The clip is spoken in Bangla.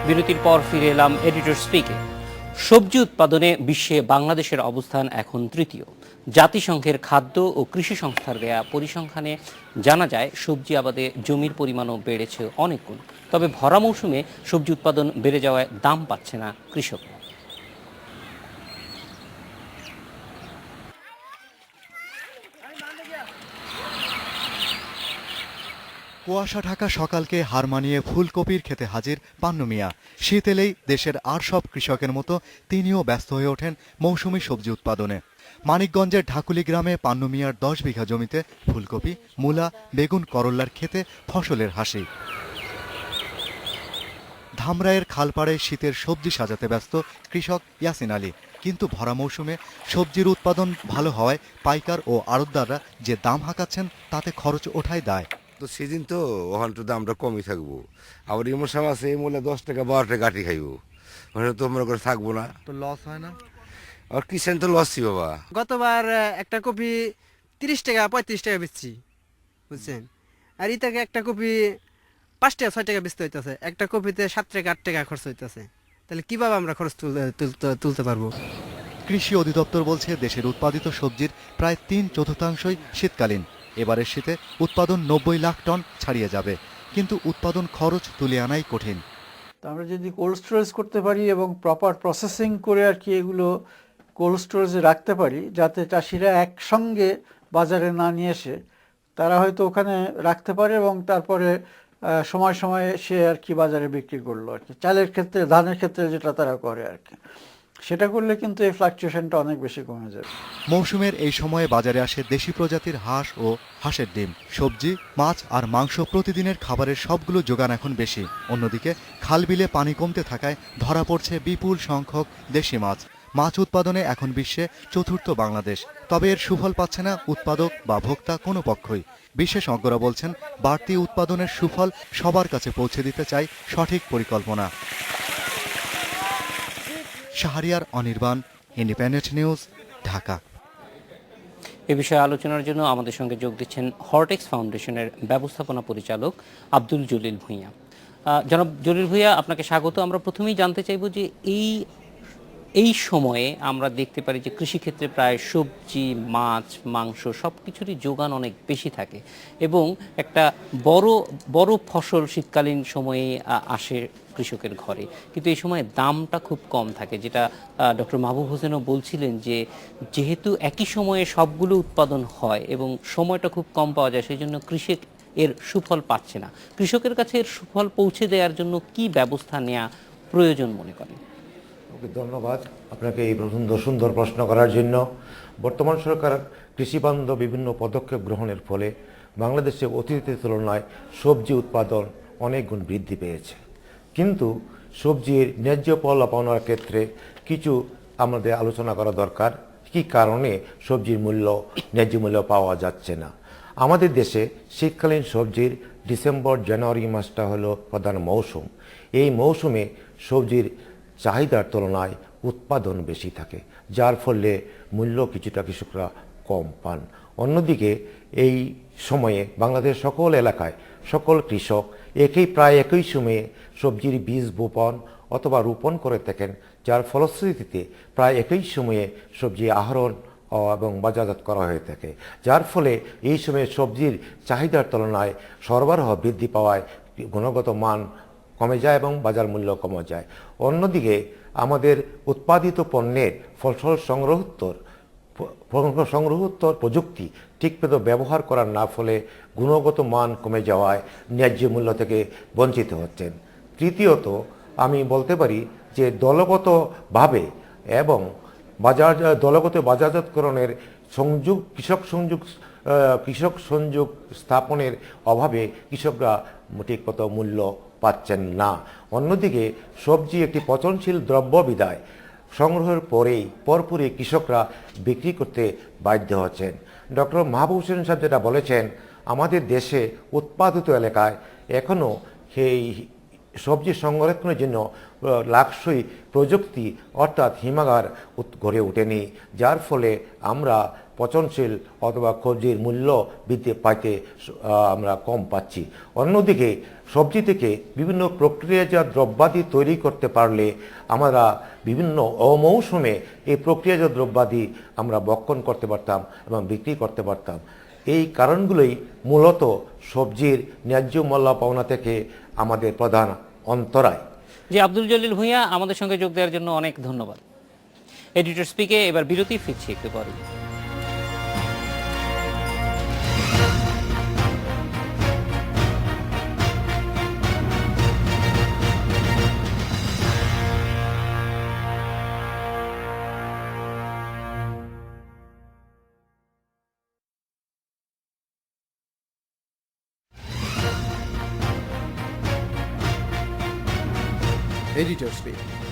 বিরতির পর ফিরে এলাম এডিটর স্পিকে। সবজি উৎপাদনে বিশ্বে বাংলাদেশের অবস্থান এখন তৃতীয়। জাতিসংঘের খাদ্য ও কৃষি সংস্থার দেয়া পরিসংখ্যানে জানা যায় সবজি আবাদে জমির পরিমাণও বেড়েছে অনেক গুণ। তবে ভরা মৌসুমে সবজি উৎপাদন বেড়ে যাওয়ায় দাম পাচ্ছে না কৃষকরা। কুয়াশা ঢাকা সকালকে হার মানিয়ে ফুলকপির খেতে হাজির পান্নু মিয়া। শীত এলেই দেশের আর সব কৃষকের মতো তিনিও ব্যস্ত হয়ে ওঠেন মৌসুমী সবজি উৎপাদনে। মানিকগঞ্জের ঢাকুলি গ্রামে পান্নু মিয়ার 10 বিঘা জমিতে ফুলকপি, মূলা, বেগুন, করল্লার খেতে ফসলের হাসি। ধামরাইয়ের খালপাড়ে শীতের সবজি সাজাতে ব্যস্ত কৃষক ইয়াসিন আলী। কিন্তু ভরা মৌসুমে সবজির উৎপাদন ভালো হওয়ায় পাইকার ও আড়তদাররা যে দাম হাঁকাচ্ছেন তাতে খরচ ওঠাই দায়। তো সিজন তো ওখান তো দামটা কমই থাকবো। আবার এই মশাম আছে এই মূল্যে 10 টাকা 12 টাকা কাটি খাইবো, ওখানে তো মনে করে থাকবো না, তো লস হয় না? আর কিষান তো লসই বাবা। গতবার একটা কপি 30 টাকা 35 টাকা বেচছি, বুঝছেন। আর ই থেকে একটা কপি 5 টাকা 6 টাকা বেচতে হইতেছে, একটা কপিতে 7 টাকা 8 টাকা খরচ হইতেছে। তাহলে কিভাবে আমরা খরচ তুলতে পারবো? কৃষি অধিদপ্তর বলছে দেশের উৎপাদিত সবজির প্রায় 3/4 শীতকালীন। এবারের শীতে উৎপাদন 90 লাখ টন ছাড়িয়ে যাবে, কিন্তু উৎপাদন খরচ তুলে আনাই কঠিন। তো আমরা যদি কোল্ড স্টোরেজ করতে পারি এবং প্রপার প্রসেসিং করে আর কি এগুলো কোল্ড স্টোরেজে রাখতে পারি, যাতে চাষিরা একসঙ্গে বাজারে না নিয়ে এসে তারা হয়তো ওখানে রাখতে পারে এবং তারপরে সময় সময়ে সে আর কি বাজারে বিক্রি করলো আর কি। চালের ক্ষেত্রে, ধানের ক্ষেত্রে যেটা তারা করে আর কি, সেটা করলে কিন্তু এই ফ্লাকচুয়েশনটা অনেক বেশি কমে যাবে। মৌসুমের এই সময়ে বাজারে আসে দেশি প্রজাতির হাঁস ও হাঁসের ডিম, সবজি, মাছ আর মাংস প্রতিদিনের খাবারের সবগুলো যোগান এখন বেশি। অন্যদিকে খালবিলে পানি কমতে থাকায় ধরা পড়ছে বিপুল সংখ্যক দেশি মাছ। মাছ উৎপাদনে এখন বিশ্বে চতুর্থ বাংলাদেশ। তবে এর সুফল পাচ্ছে না উৎপাদক বা ভোক্তা কোনো পক্ষই। বিশেষজ্ঞরা বলছেন বাড়তি উৎপাদনের সুফল সবার কাছে পৌঁছে দিতে চাই সঠিক পরিকল্পনা। Shahriar Anirban, independent news, Dhaka. এ বিষয়ে আলোচনার জন্য আমাদের সঙ্গে যোগ দিচ্ছেন হর্টেক্স ফাউন্ডেশনের ব্যবস্থাপনা পরিচালক আব্দুল জলিল ভূঁইয়া। জনাব জলিল ভূঁইয়া, আপনাকে স্বাগত। আমরা প্রথমেই জানতে চাইব যে এই সময়ে আমরা দেখতে পারি যে কৃষিক্ষেত্রে প্রায় সবজি, মাছ, মাংস সব কিছুরই যোগান অনেক বেশি থাকে এবং একটা বড় বড় ফসল শীতকালীন সময়ে আসে কৃষকের ঘরে, কিন্তু এই সময় দামটা খুব কম থাকে, যেটা ডক্টর মাহবুব হোসেনও বলছিলেন যে যেহেতু একই সময়ে সবগুলো উৎপাদন হয় এবং সময়টা খুব কম পাওয়া যায়, সেই জন্য কৃষক এর সুফল পাচ্ছে না। কৃষকের কাছে এর সুফল পৌঁছে দেওয়ার জন্য কি ব্যবস্থা নেওয়া প্রয়োজন মনে করেন? ওকে, ধন্যবাদ আপনাকে এই সুন্দর প্রশ্ন করার জন্য। বর্তমান সরকার কৃষিবান্ধব বিভিন্ন পদক্ষেপ গ্রহণের ফলে বাংলাদেশে অতীতের তুলনায় সবজি উৎপাদন অনেক গুণ বৃদ্ধি পেয়েছে, কিন্তু সবজির ন্যায্য পাওনার ক্ষেত্রে কিছু আমাদের আলোচনা করা দরকার। কী কারণে সবজির ন্যায্য মূল্য পাওয়া যাচ্ছে না? আমাদের দেশে শীতকালীন সবজির ডিসেম্বর জানুয়ারি মাসটা হলো প্রধান মৌসুম। এই মৌসুমে সবজির চাহিদার তুলনায় উৎপাদন বেশি থাকে, যার ফলে মূল্য কিছুটা কৃষকরা কম পান। অন্যদিকে এই সময়ে বাংলাদেশ সকল এলাকায় সকল কৃষক প্রায় একই সময়ে সবজির বীজ বপন অথবা রোপণ করে থাকেন, যার ফলশ্রুতিতে প্রায় একই সময়ে সবজি আহরণ এবং বাজারজাত করা হয়ে থাকে, যার ফলে এই সময়ে সবজির চাহিদার তুলনায় সরবরাহ বৃদ্ধি পাওয়ায় গুণগত মান কমে যায় এবং বাজার মূল্য কমে যায়। অন্যদিকে আমাদের উৎপাদিত পণ্যের ফসল সংগ্রহোত্তর প্রযুক্তি ঠিকমতো ব্যবহার করার না ফলে গুণগত মান কমে যাওয়ায় ন্যায্য মূল্য থেকে বঞ্চিত হচ্ছেন। তৃতীয়ত আমি বলতে পারি যে দলগতভাবে এবং দলগত বাজারজাতকরণের কৃষক সংযোগ স্থাপনের অভাবে কৃষকরা ঠিকমতো মূল্য পাচ্ছেন না। অন্যদিকে সবজি একটি পচনশীল দ্রব্য বিধায় সংগ্রহের পরপরই কৃষকরা বিক্রি করতে বাধ্য হচ্ছেন। ডক্টর মাহবুব হোসেন সাহেব যেটা বলেছেন, আমাদের দেশে উৎপাদিত এলাকায় এখনও সেই সবজি সংরক্ষণের জন্য লাক্সই প্রযুক্তি অর্থাৎ হিমাগার গড়ে ওঠেনি, যার ফলে আমরা পচনশীল অথবা সবজির মূল্য বৃদ্ধি পাইতে আমরা কম পাচ্ছি। অন্যদিকে সবজি থেকে বিভিন্ন প্রক্রিয়াজাত দ্রব্যাদি তৈরি করতে পারলে আমরা বিভিন্ন অমৌসুমে এই প্রক্রিয়াজাত দ্রব্যাদি আমরা বক্ষণ করতে পারতাম এবং বিক্রি করতে পারতাম। এই কারণগুলোই মূলত সবজির ন্যায্য মূল্য পাওনা থেকে আমাদের প্রধান অন্তরায়। জি, আব্দুল জলিল ভূঁইয়া, আমাদের সঙ্গে যোগ দেওয়ার জন্য অনেক ধন্যবাদ। এডিটর স্পিকে এবার বিরতি, ফিরছি একটু পরে। Editor speak.